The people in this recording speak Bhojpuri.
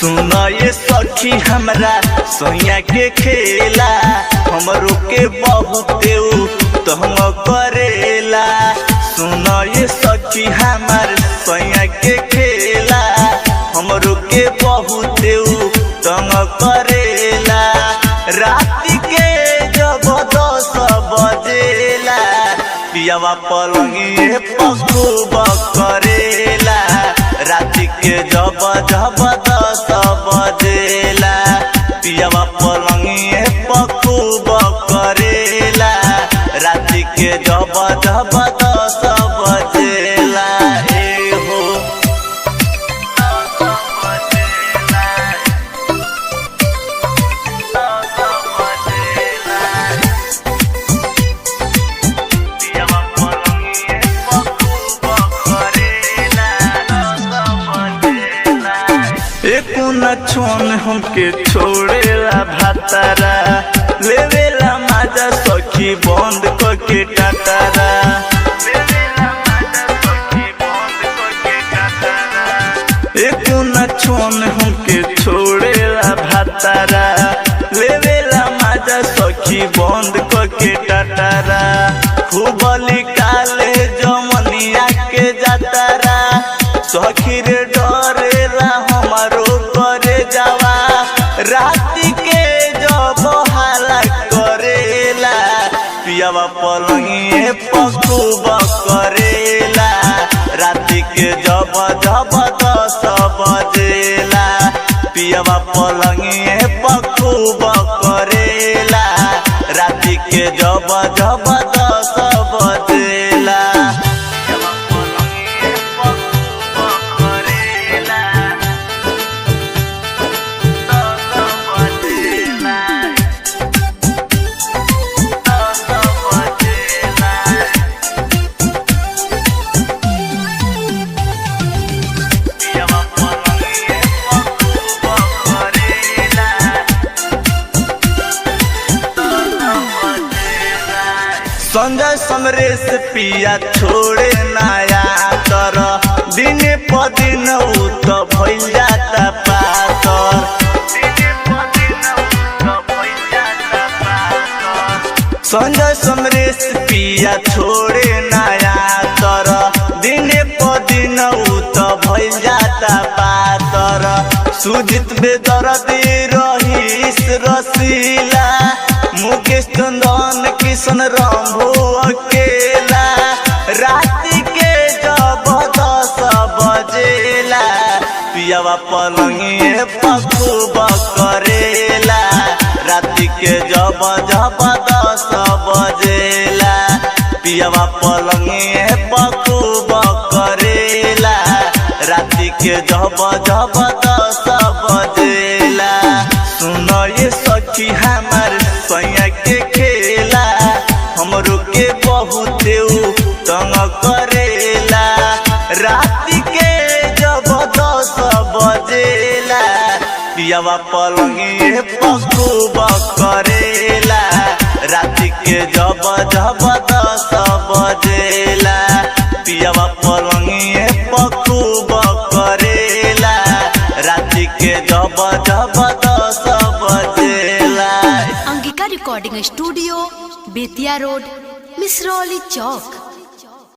सुन ये सखी हमरा सोया के खेला हमरो के बहुत तंग करेला। सुन ये सखी हमार सोया के खेला हमरो के बहुत तंग करेला। रात के जब 10 बजेला पियावा पलंगिए पखुब करेला। रात के जब 10 बजेला पियावा पलंगिए पखुब करेला। रात के जब 10 बजेला छोन हमके छोड़ेला भातारा लेवेला माजा सखी बंद करके टाटारा। एको न छोन हमके छोड़ेला भातारा लेवेला माजा सखी बंद करके टाटारा। खूब लिकाले जमनिया के जातारा सखी रे डरेला हमारो करे जावा। रात के जब हाला करेला पियावा पलंगिए पखुब करेला। रात के जब 10 बजेला पियावा पलंगिए पखुब करेला। रात के जब 10 बजेला संजय समरेश पिया छोड़े नया तर दिन प दिन तो भइल जाता पातर। संजय समरेश पिया छोड़े नया तर दिन प दिन तो भइल जाता पातर। सुजित बेदर्दी रहीश रसीला मुकेश चंदन किशन रंभू अकेला। रात के जब 10 बजेला पियावा पलंगिए पखुब करेला। रात के जब 10 बजेला पियावा पलंगिए पखुब करेला। रात के जब 10 बजेला सुन ये सखी हमार सैया के खेला हमरो के बहुत तंग करेला। रात के जब 10 बजेला पियावा पलंगिए पखुब करेला। रात के जब 10 बजेला पियावा पलंगिए पखुब करेला। रात के जब 10 बजेला। Angika recording studio Bettiah road Misrauli चौक।